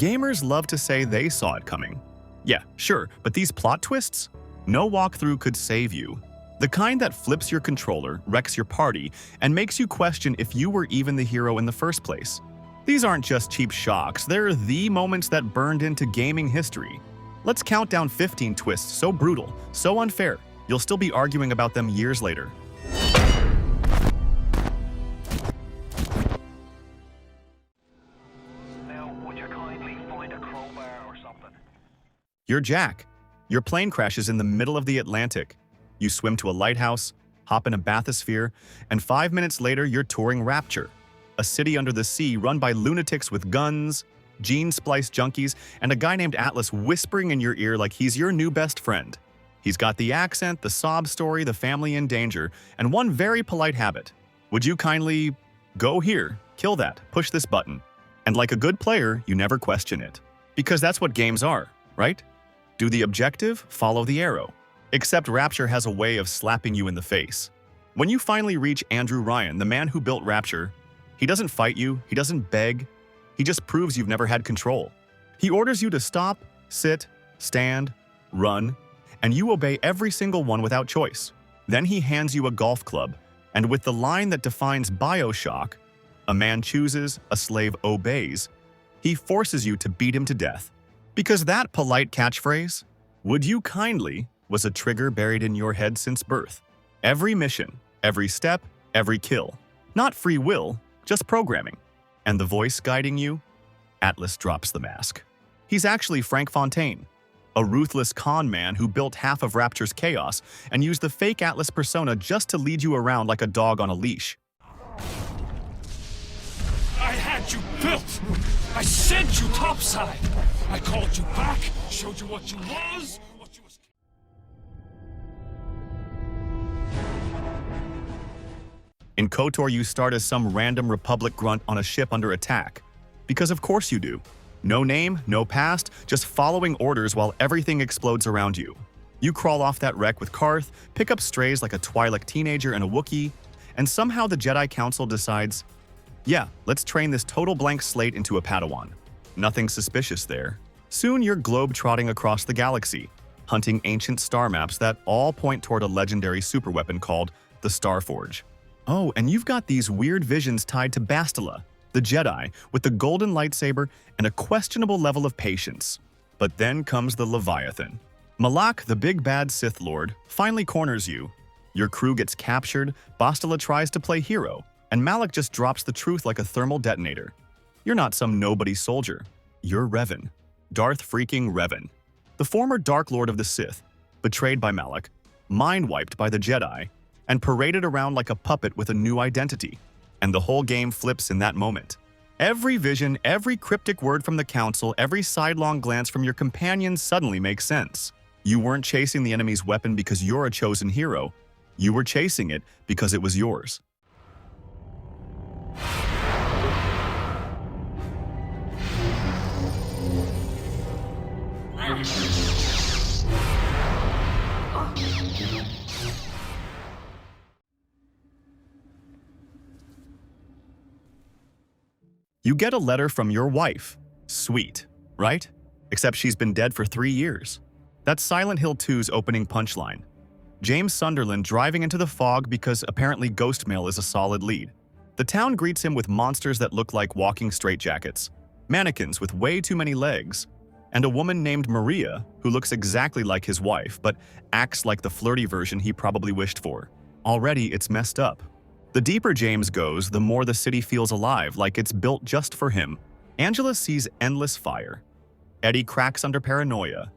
Gamers love to say they saw it coming. Yeah, sure, but these plot twists? No walkthrough could save you. The kind that flips your controller, wrecks your party, and makes you question if you were even the hero in the first place. These aren't just cheap shocks, they're the moments that burned into gaming history. Let's count down 15 twists so brutal, so unfair, you'll still be arguing about them years later. You're Jack. Your plane crashes in the middle of the Atlantic. You swim to a lighthouse, hop in a bathysphere, and 5 minutes later you're touring Rapture, a city under the sea run by lunatics with guns, gene-spliced junkies, and a guy named Atlas whispering in your ear like he's your new best friend. He's got the accent, the sob story, the family in danger, and one very polite habit. Would you kindly go here, kill that, push this button? And like a good player, you never question it. Because that's what games are, right? Do the objective, follow the arrow. Except Rapture has a way of slapping you in the face. When you finally reach Andrew Ryan, the man who built Rapture, he doesn't fight you, he doesn't beg, he just proves you've never had control. He orders you to stop, sit, stand, run, and you obey every single one without choice. Then he hands you a golf club, and with the line that defines BioShock, a man chooses, a slave obeys, he forces you to beat him to death. Because that polite catchphrase, "Would you kindly," was a trigger buried in your head since birth. Every mission, every step, every kill. Not free will, just programming. And the voice guiding you? Atlas drops the mask. He's actually Frank Fontaine, a ruthless con man who built half of Rapture's chaos and used the fake Atlas persona just to lead you around like a dog on a leash. I had you built! I sent you topside! I called you back, showed you what you was, what you was... In KOTOR, you start as some random Republic grunt on a ship under attack. Because of course you do. No name, no past, just following orders while everything explodes around you. You crawl off that wreck with Karth, pick up strays like a Twi'lek teenager and a Wookiee, and somehow the Jedi Council decides, yeah, let's train this total blank slate into a Padawan. Nothing suspicious there. Soon you're globe-trotting across the galaxy, hunting ancient star maps that all point toward a legendary superweapon called the Starforge. Oh, and you've got these weird visions tied to Bastila, the Jedi, with the golden lightsaber and a questionable level of patience. But then comes the Leviathan. Malak, the big bad Sith Lord, finally corners you. Your crew gets captured, Bastila tries to play hero, and Malak just drops the truth like a thermal detonator. You're not some nobody soldier. You're Revan. Darth freaking Revan. The former Dark Lord of the Sith, betrayed by Malak, mind-wiped by the Jedi, and paraded around like a puppet with a new identity. And the whole game flips in that moment. Every vision, every cryptic word from the Council, every sidelong glance from your companions suddenly makes sense. You weren't chasing the enemy's weapon because you're a chosen hero. You were chasing it because it was yours. You get a letter from your wife. Sweet, right? Except she's been dead for 3 years. That's Silent Hill 2's opening punchline. James Sunderland driving into the fog because apparently ghost mail is a solid lead. The town greets him with monsters that look like walking straitjackets, mannequins with way too many legs, and a woman named Maria who looks exactly like his wife but acts like the flirty version he probably wished for. Already it's messed up. The deeper James goes, the more the city feels alive, like it's built just for him. Angela sees endless fire. Eddie cracks under paranoia.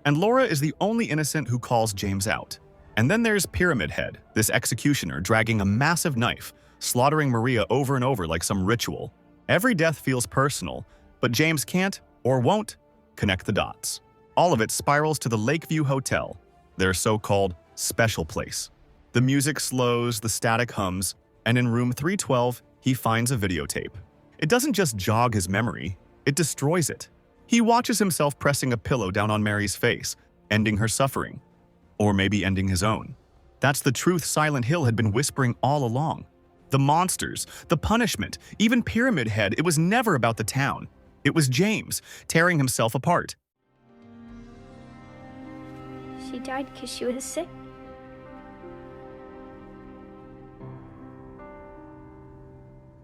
And Laura is the only innocent who calls James out. And then there's Pyramid Head, this executioner dragging a massive knife, slaughtering Maria over and over like some ritual. Every death feels personal, but James can't, or won't, connect the dots. All of it spirals to the Lakeview Hotel, their so-called special place. The music slows, the static hums, and in room 312, he finds a videotape. It doesn't just jog his memory, it destroys it. He watches himself pressing a pillow down on Mary's face, ending her suffering. Or maybe ending his own. That's the truth Silent Hill had been whispering all along. The monsters, the punishment, even Pyramid Head, it was never about the town. It was James, tearing himself apart. She died because she was sick.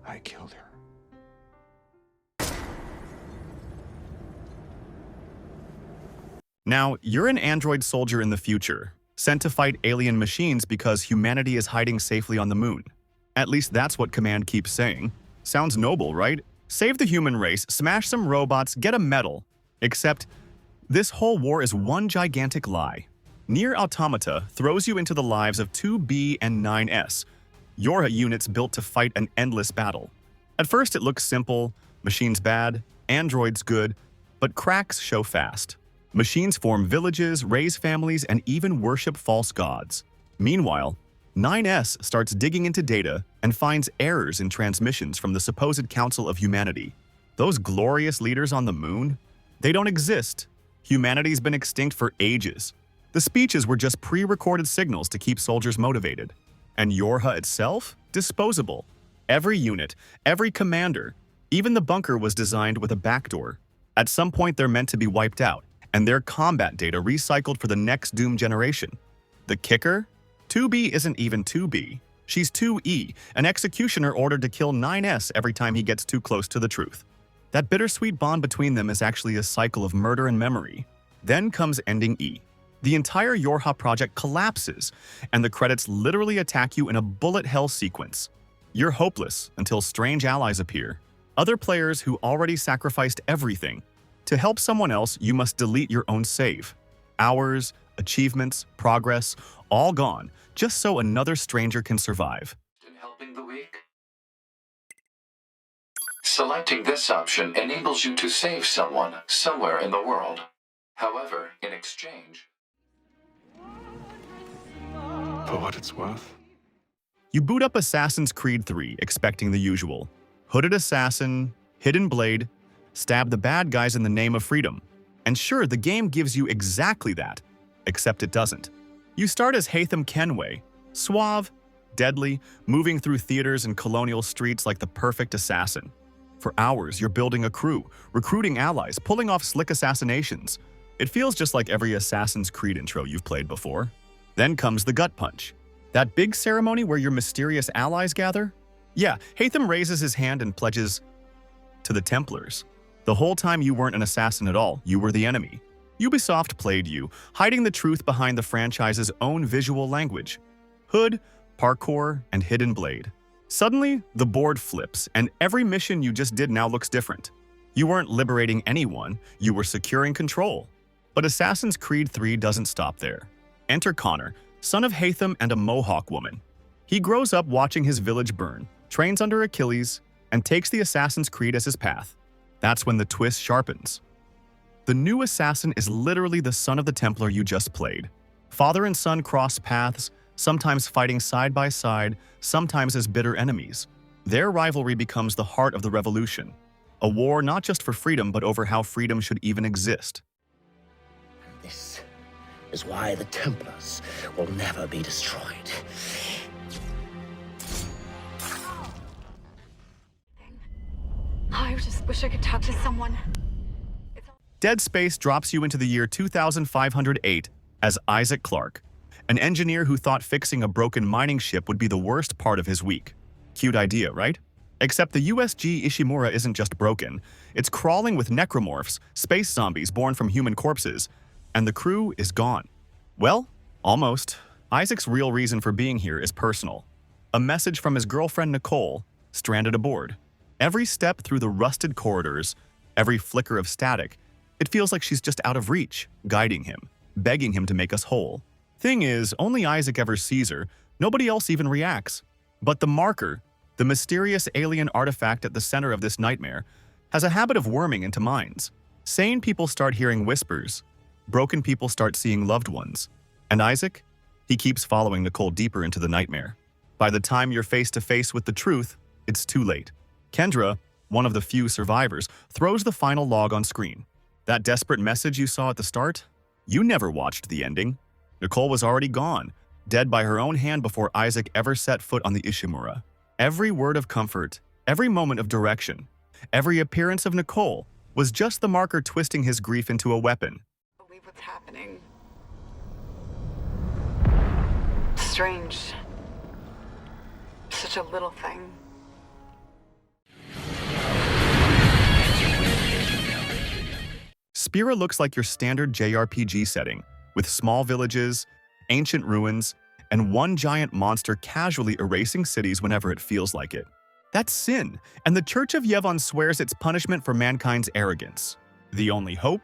I killed her. Now, you're an android soldier in the future, sent to fight alien machines because humanity is hiding safely on the moon. At least that's what Command keeps saying. Sounds noble, right? Save the human race, smash some robots, get a medal. Except, this whole war is one gigantic lie. Nier Automata throws you into the lives of 2B and 9S, Yorha units built to fight an endless battle. At first it looks simple, machines bad, androids good, but cracks show fast. Machines form villages, raise families, and even worship false gods. Meanwhile, 9S starts digging into data and finds errors in transmissions from the supposed Council of Humanity. Those glorious leaders on the moon? They don't exist. Humanity's been extinct for ages. The speeches were just pre-recorded signals to keep soldiers motivated. And Yorha itself? Disposable. Every unit, every commander, even the bunker was designed with a backdoor. At some point they're meant to be wiped out, and their combat data recycled for the next Doom generation. The kicker? 2B isn't even 2B. She's 2E, an executioner ordered to kill 9S every time he gets too close to the truth. That bittersweet bond between them is actually a cycle of murder and memory. Then comes Ending E. The entire Yorha project collapses, and the credits literally attack you in a bullet hell sequence. You're hopeless until strange allies appear. Other players who already sacrificed everything. To help someone else, you must delete your own save. Hours, achievements, progress, all gone, just so another stranger can survive. Helping the weak? Selecting this option enables you to save someone somewhere in the world. However, in exchange... For what it's worth. You boot up Assassin's Creed 3 expecting the usual. Hooded assassin, hidden blade, stab the bad guys in the name of freedom. And sure, the game gives you exactly that, except it doesn't. You start as Haytham Kenway, suave, deadly, moving through theaters and colonial streets like the perfect assassin. For hours, you're building a crew, recruiting allies, pulling off slick assassinations. It feels just like every Assassin's Creed intro you've played before. Then comes the gut punch. That big ceremony where your mysterious allies gather? Yeah, Haytham raises his hand and pledges to the Templars. The whole time you weren't an assassin at all, you were the enemy. Ubisoft played you, hiding the truth behind the franchise's own visual language. Hood, parkour, and hidden blade. Suddenly, the board flips, and every mission you just did now looks different. You weren't liberating anyone, you were securing control. But Assassin's Creed 3 doesn't stop there. Enter Connor, son of Haytham and a Mohawk woman. He grows up watching his village burn, trains under Achilles, and takes the Assassin's Creed as his path. That's when the twist sharpens. The new assassin is literally the son of the Templar you just played. Father and son cross paths, sometimes fighting side by side, sometimes as bitter enemies. Their rivalry becomes the heart of the revolution. A war not just for freedom, but over how freedom should even exist. This is why the Templars will never be destroyed. I just wish I could talk to someone. Dead Space drops you into the year 2508 as Isaac Clarke, an engineer who thought fixing a broken mining ship would be the worst part of his week. Cute idea, right? Except the USG Ishimura isn't just broken, it's crawling with necromorphs, space zombies born from human corpses, and the crew is gone. Well, almost. Isaac's real reason for being here is personal. A message from his girlfriend Nicole, stranded aboard. Every step through the rusted corridors, every flicker of static, it feels like she's just out of reach, guiding him, begging him to make us whole. Thing is, only Isaac ever sees her, nobody else even reacts. But the marker, the mysterious alien artifact at the center of this nightmare, has a habit of worming into minds. Sane people start hearing whispers, broken people start seeing loved ones. And Isaac? He keeps following Nicole deeper into the nightmare. By the time you're face to face with the truth, it's too late. Kendra, one of the few survivors, throws the final log on screen. That desperate message you saw at the start? You never watched the ending. Nicole was already gone, dead by her own hand before Isaac ever set foot on the Ishimura. Every word of comfort, every moment of direction, every appearance of Nicole, was just the marker twisting his grief into a weapon. Believe what's happening. Strange. Such a little thing. Spira looks like your standard JRPG setting, with small villages, ancient ruins, and one giant monster casually erasing cities whenever it feels like it. That's sin, and the Church of Yevon swears it's punishment for mankind's arrogance. The only hope?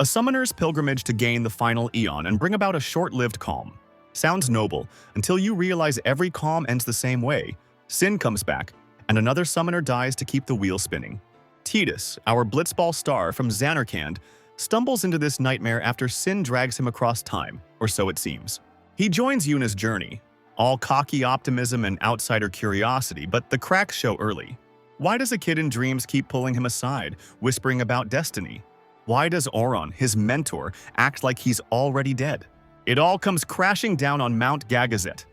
A summoner's pilgrimage to gain the final eon and bring about a short-lived calm. Sounds noble, until you realize every calm ends the same way. Sin comes back, and another summoner dies to keep the wheel spinning. Tidus, our blitzball star from Xanarkand, stumbles into this nightmare after Sin drags him across time, or so it seems. He joins Yuna's journey, all cocky optimism and outsider curiosity, but the cracks show early. Why does a kid in dreams keep pulling him aside, whispering about destiny? Why does Auron, his mentor, act like he's already dead? It all comes crashing down on Mount Gagazet.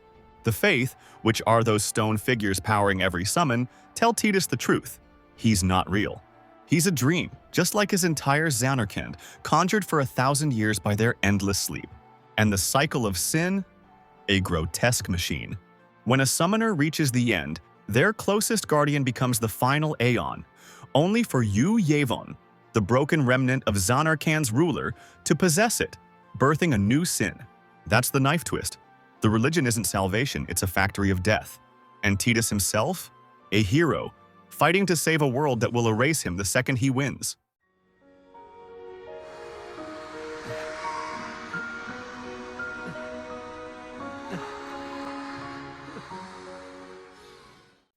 The Faith, which are those stone figures powering every summon, tell Tidus the truth. He's not real. He's a dream, just like his entire Xanarkand, conjured for 1,000 years by their endless sleep. And the cycle of sin? A grotesque machine. When a summoner reaches the end, their closest guardian becomes the final Aeon, only for you, Yevon, the broken remnant of Xanarkand's ruler, to possess it, birthing a new sin. That's the knife twist. The religion isn't salvation, it's a factory of death. And Tidus himself? A hero, fighting to save a world that will erase him the second he wins.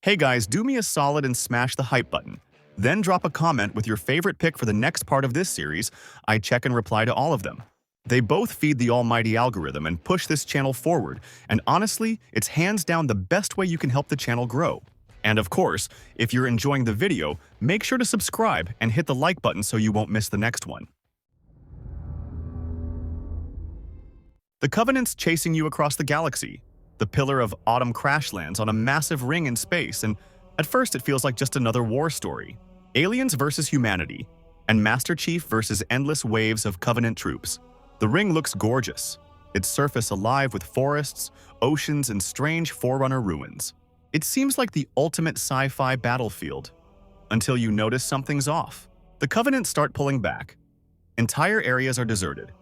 Hey guys, do me a solid and smash the hype button. Then drop a comment with your favorite pick for the next part of this series. I check and reply to all of them. They both feed the almighty algorithm and push this channel forward, and honestly, it's hands down the best way you can help the channel grow. And of course, if you're enjoying the video, make sure to subscribe and hit the like button so you won't miss the next one. The Covenant's chasing you across the galaxy. The pillar of autumn crash lands on a massive ring in space, and at first it feels like just another war story. Aliens versus humanity, and Master Chief versus endless waves of Covenant troops. The ring looks gorgeous, its surface alive with forests, oceans, and strange Forerunner ruins. It seems like the ultimate sci-fi battlefield, until you notice something's off. The Covenant start pulling back. Entire areas are deserted.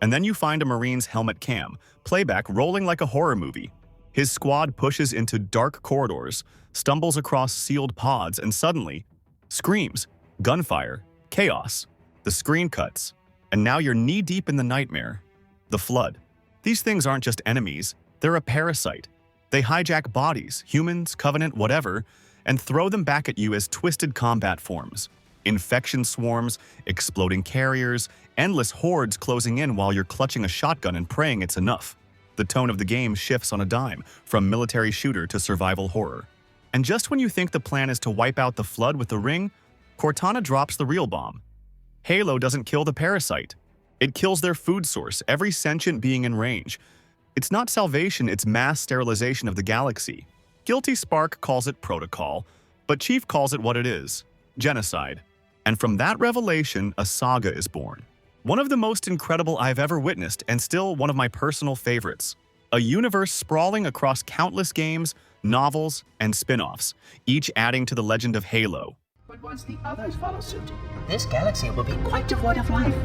And then you find a Marine's helmet cam, playback rolling like a horror movie. His squad pushes into dark corridors, stumbles across sealed pods, and suddenly, screams, gunfire, chaos. The screen cuts, and now you're knee-deep in the nightmare. The Flood. These things aren't just enemies, they're a parasite. They hijack bodies, humans, Covenant, whatever, and throw them back at you as twisted combat forms. Infection swarms, exploding carriers, endless hordes closing in while you're clutching a shotgun and praying it's enough. The tone of the game shifts on a dime, from military shooter to survival horror. And just when you think the plan is to wipe out the Flood with the ring, Cortana drops the real bomb. Halo doesn't kill the parasite. It kills their food source, every sentient being in range. It's not salvation, it's mass sterilization of the galaxy. Guilty Spark calls it protocol, but Chief calls it what it is: genocide. And from that revelation, a saga is born. One of the most incredible I've ever witnessed, and still one of my personal favorites. A universe sprawling across countless games, novels, and spin-offs, each adding to the legend of Halo. But once the others follow suit, this galaxy will be quite devoid of life.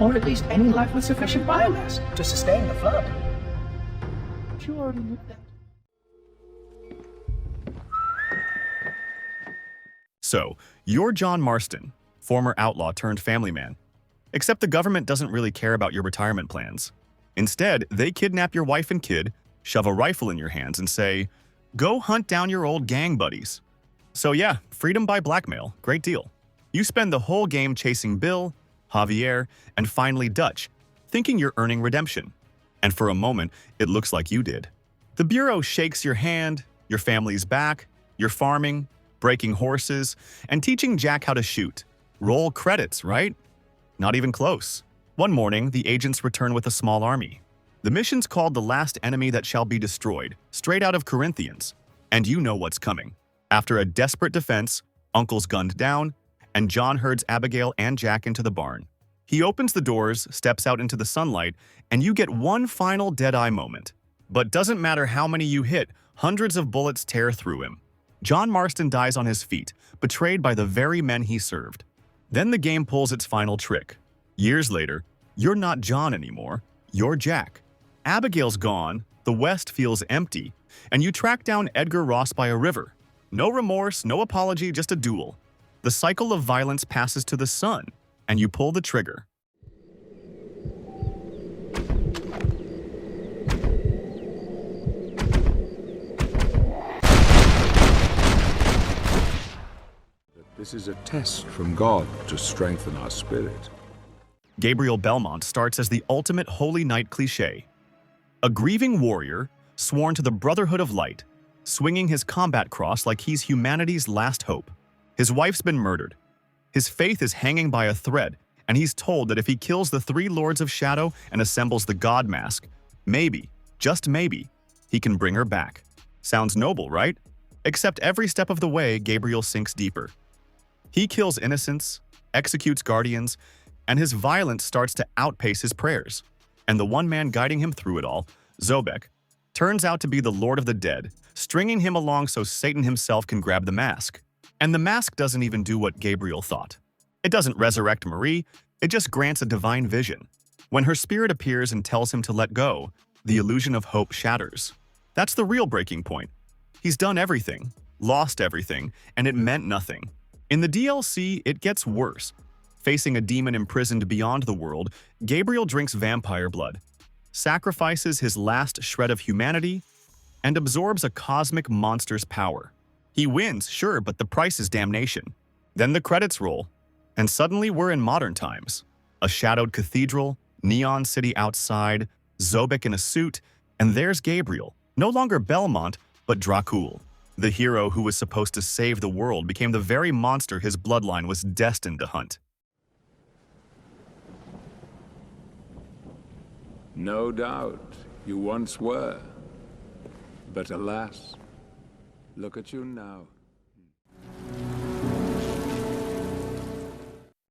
Or at least any life with sufficient biomass to sustain the Flood. But you already knew that. So, you're John Marston, former outlaw turned family man. Except the government doesn't really care about your retirement plans. Instead, they kidnap your wife and kid, shove a rifle in your hands, and say, "Go hunt down your old gang buddies." So yeah, freedom by blackmail, great deal. You spend the whole game chasing Bill, Javier, and finally Dutch, thinking you're earning redemption. And for a moment, it looks like you did. The Bureau shakes your hand, your family's back, you're farming, breaking horses, and teaching Jack how to shoot. Roll credits, right? Not even close. One morning, the agents return with a small army. The mission's called The Last Enemy That Shall Be Destroyed, straight out of Corinthians. And you know what's coming. After a desperate defense, Uncle's gunned down, and John herds Abigail and Jack into the barn. He opens the doors, steps out into the sunlight, and you get one final dead-eye moment. But doesn't matter how many you hit, hundreds of bullets tear through him. John Marston dies on his feet, betrayed by the very men he served. Then the game pulls its final trick. Years later, you're not John anymore, you're Jack. Abigail's gone, the West feels empty, and you track down Edgar Ross by a river. No remorse, no apology, just a duel. The cycle of violence passes to the sun, and you pull the trigger. This is a test from God to strengthen our spirit. Gabriel Belmont starts as the ultimate holy knight cliché. A grieving warrior, sworn to the Brotherhood of Light, swinging his combat cross like he's humanity's last hope. His wife's been murdered. His faith is hanging by a thread, and he's told that if he kills the 3 Lords of Shadow and assembles the God Mask, maybe, just maybe, he can bring her back. Sounds noble, right? Except every step of the way, Gabriel sinks deeper. He kills innocents, executes guardians, and his violence starts to outpace his prayers. And the one man guiding him through it all, Zobek, turns out to be the Lord of the Dead, stringing him along so Satan himself can grab the mask. And the mask doesn't even do what Gabriel thought. It doesn't resurrect Marie, it just grants a divine vision. When her spirit appears and tells him to let go, the illusion of hope shatters. That's the real breaking point. He's done everything, lost everything, and it meant nothing. In the DLC, it gets worse. Facing a demon imprisoned beyond the world, Gabriel drinks vampire blood, sacrifices his last shred of humanity, and absorbs a cosmic monster's power. He wins, sure, but the price is damnation. Then the credits roll, and suddenly we're in modern times. A shadowed cathedral, neon city outside, Zobek in a suit, and there's Gabriel, no longer Belmont, but Dracul. The hero who was supposed to save the world became the very monster his bloodline was destined to hunt. No doubt, you once were. But alas, look at you now.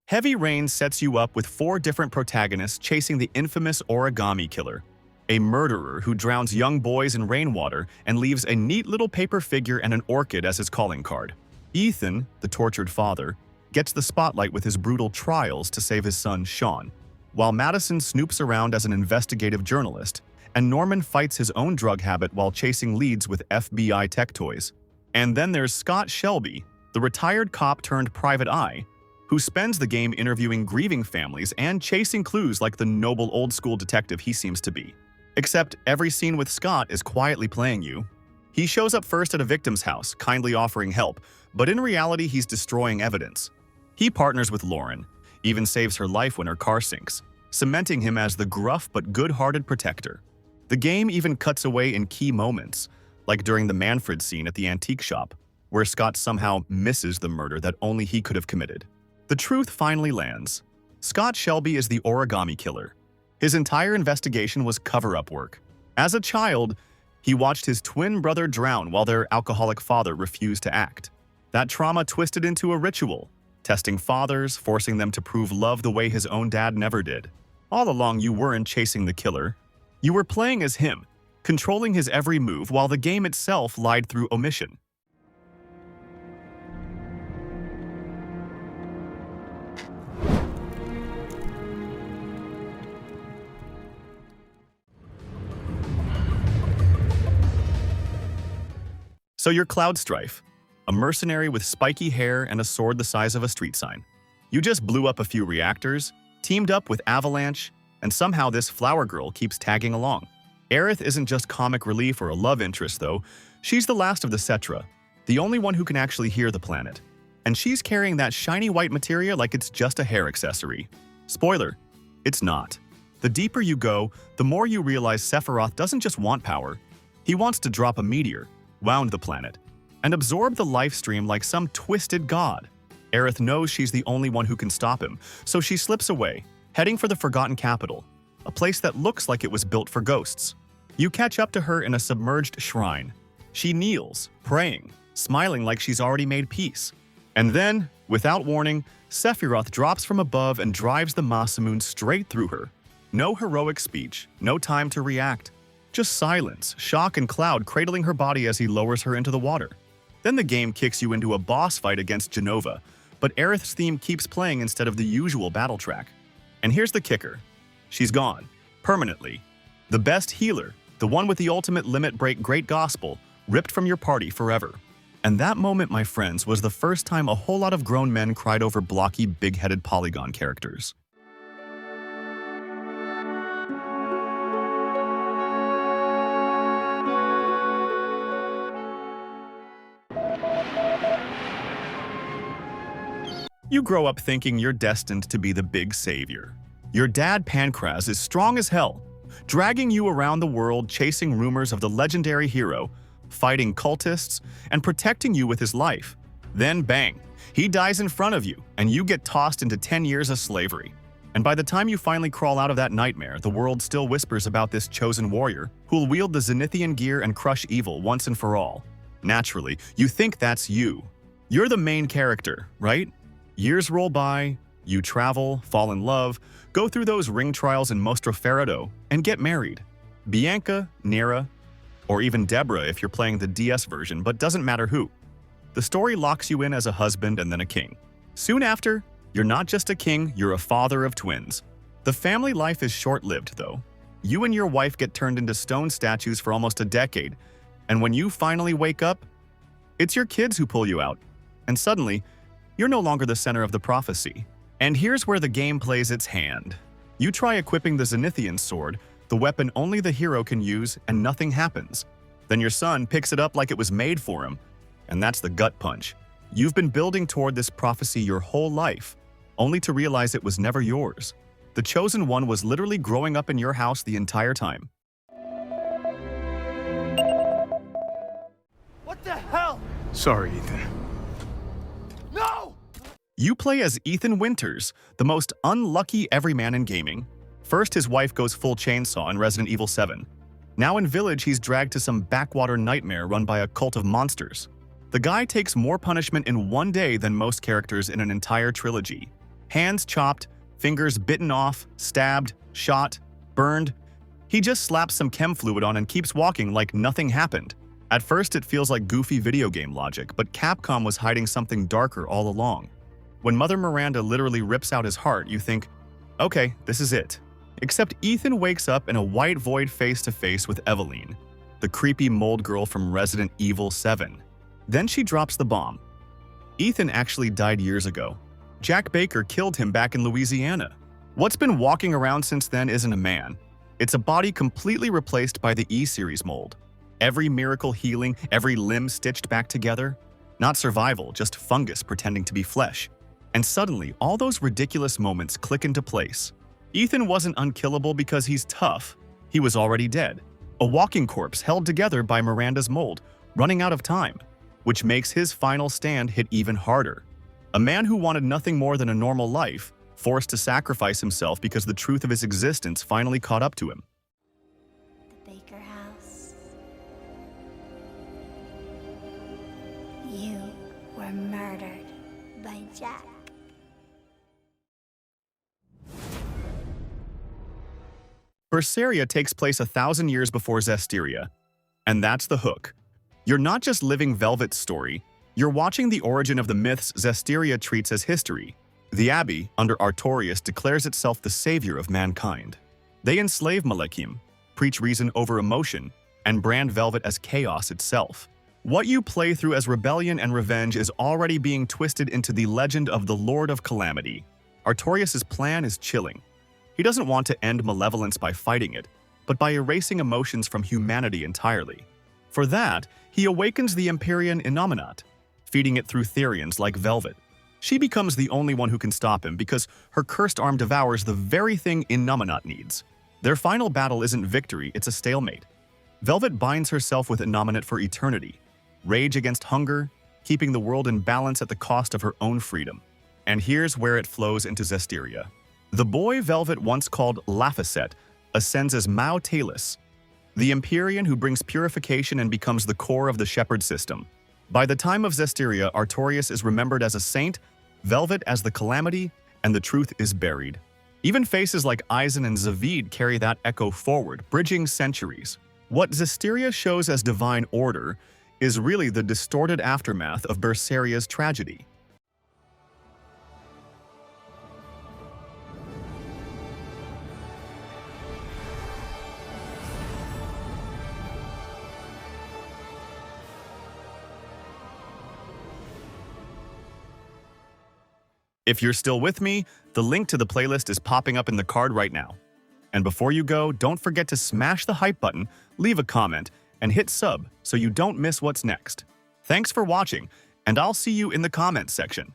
Heavy Rain sets you up with 4 different protagonists chasing the infamous origami killer, a murderer who drowns young boys in rainwater and leaves a neat little paper figure and an orchid as his calling card. Ethan, the tortured father, gets the spotlight with his brutal trials to save his son, Sean, while Madison snoops around as an investigative journalist, and Norman fights his own drug habit while chasing leads with FBI tech toys. And then there's Scott Shelby, the retired cop turned private eye, who spends the game interviewing grieving families and chasing clues like the noble old-school detective he seems to be. Except every scene with Scott is quietly playing you. He shows up first at a victim's house, kindly offering help, but in reality he's destroying evidence. He partners with Lauren, even saves her life when her car sinks, cementing him as the gruff but good-hearted protector. The game even cuts away in key moments, like during the Manfred scene at the antique shop, where Scott somehow misses the murder that only he could have committed. The truth finally lands. Scott Shelby is the origami killer. His entire investigation was cover-up work. As a child, he watched his twin brother drown while their alcoholic father refused to act. That trauma twisted into a ritual, testing fathers, forcing them to prove love the way his own dad never did. All along, you weren't chasing the killer. You were playing as him, controlling his every move while the game itself lied through omission. So you're Cloud Strife, a mercenary with spiky hair and a sword the size of a street sign. You just blew up a few reactors, teamed up with Avalanche, and somehow this flower girl keeps tagging along. Aerith isn't just comic relief or a love interest, though. She's the last of the Cetra, the only one who can actually hear the planet. And she's carrying that shiny white materia like it's just a hair accessory. Spoiler, it's not. The deeper you go, the more you realize Sephiroth doesn't just want power. He wants to drop a meteor, wound the planet, and absorb the life stream like some twisted god. Aerith knows she's the only one who can stop him, so she slips away, heading for the Forgotten Capital, a place that looks like it was built for ghosts. You catch up to her in a submerged shrine. She kneels, praying, smiling like she's already made peace. And then, Without warning, Sephiroth drops from above and drives the Masamune straight through her. No heroic speech, no time to react. Just silence, shock, and cloud cradling her body as he lowers her into the water. Then the game kicks you into a boss fight against Genova, but Aerith's theme keeps playing instead of the usual battle track. And here's the kicker. She's gone. Permanently. The best healer, the one with the ultimate limit break great gospel, ripped from your party forever. And that moment, my friends, was the first time a whole lot of grown men cried over blocky, big-headed polygon characters. You grow up thinking you're destined to be the big savior. Your dad, Pancraz, is strong as hell, dragging you around the world chasing rumors of the legendary hero, fighting cultists, and protecting you with his life. Then bang, he dies in front of you, and you get tossed into 10 years of slavery. And by the time you finally crawl out of that nightmare, the world still whispers about this chosen warrior who'll wield the Zenithian gear and crush evil once and for all. Naturally, you think that's you. You're the main character, right? Years roll by, you travel, fall in love, go through those ring trials in Mostro Ferrado, and get married. Bianca, Nera, or even Deborah if you're playing the DS version, but doesn't matter who. The story locks you in as a husband and then a king. Soon after, you're not just a king, you're a father of twins. The family life is short-lived, though. You and your wife get turned into stone statues for almost a decade, and when you finally wake up, it's your kids who pull you out. And suddenly, you're no longer the center of the prophecy. And here's where the game plays its hand. You try equipping the Zenithian sword, the weapon only the hero can use, and nothing happens. Then your son picks it up like it was made for him, and that's the gut punch. You've been building toward this prophecy your whole life, only to realize it was never yours. The chosen one was literally growing up in your house the entire time. What the hell? Sorry, Ethan. No! You play as Ethan Winters, the most unlucky everyman in gaming. First, his wife goes full chainsaw in Resident Evil 7. Now in Village, he's dragged to some backwater nightmare run by a cult of monsters. The guy takes more punishment in one day than most characters in an entire trilogy. Hands chopped, fingers bitten off, stabbed, shot, burned. He just slaps some chem fluid on and keeps walking like nothing happened. At first, it feels like goofy video game logic, but Capcom was hiding something darker all along. When Mother Miranda literally rips out his heart, you think, okay, this is it. Except Ethan wakes up in a white void face-to-face with Eveline, the creepy mold girl from Resident Evil 7. Then she drops the bomb. Ethan actually died years ago. Jack Baker killed him back in Louisiana. What's been walking around since then isn't a man. It's a body completely replaced by the E-Series mold. Every miracle healing, every limb stitched back together. Not survival, just fungus pretending to be flesh. And suddenly, all those ridiculous moments click into place. Ethan wasn't unkillable because he's tough. He was already dead. A walking corpse held together by Miranda's mold, running out of time, which makes his final stand hit even harder. A man who wanted nothing more than a normal life, forced to sacrifice himself because the truth of his existence finally caught up to him. The Baker house. You were murdered by Jack. Berseria takes place 1,000 years before Zestiria. And that's the hook. You're not just living Velvet's story, you're watching the origin of the myths Zestiria treats as history. The Abbey, under Artorias, declares itself the savior of mankind. They enslave Malekim, preach reason over emotion, and brand Velvet as chaos itself. What you play through as rebellion and revenge is already being twisted into the legend of the Lord of Calamity. Artorias' plan is chilling. He doesn't want to end malevolence by fighting it, but by erasing emotions from humanity entirely. For that, he awakens the Empyrean Innominate, feeding it through Therians like Velvet. She becomes the only one who can stop him because her cursed arm devours the very thing Innominate needs. Their final battle isn't victory, it's a stalemate. Velvet binds herself with Innominate for eternity, rage against hunger, keeping the world in balance at the cost of her own freedom. And here's where it flows into Zestiria. The boy Velvet once called Laphicet ascends as Mao Talus, the Empyrean who brings purification and becomes the core of the Shepherd system. By the time of Zestiria, Artorias is remembered as a saint, Velvet as the calamity, and the truth is buried. Even faces like Eisen and Zavid carry that echo forward, bridging centuries. What Zestiria shows as divine order is really the distorted aftermath of Berseria's tragedy. If you're still with me, the link to the playlist is popping up in the card right now. And before you go, don't forget to smash the hype button, leave a comment, and hit sub so you don't miss what's next. Thanks for watching, and I'll see you in the comments section.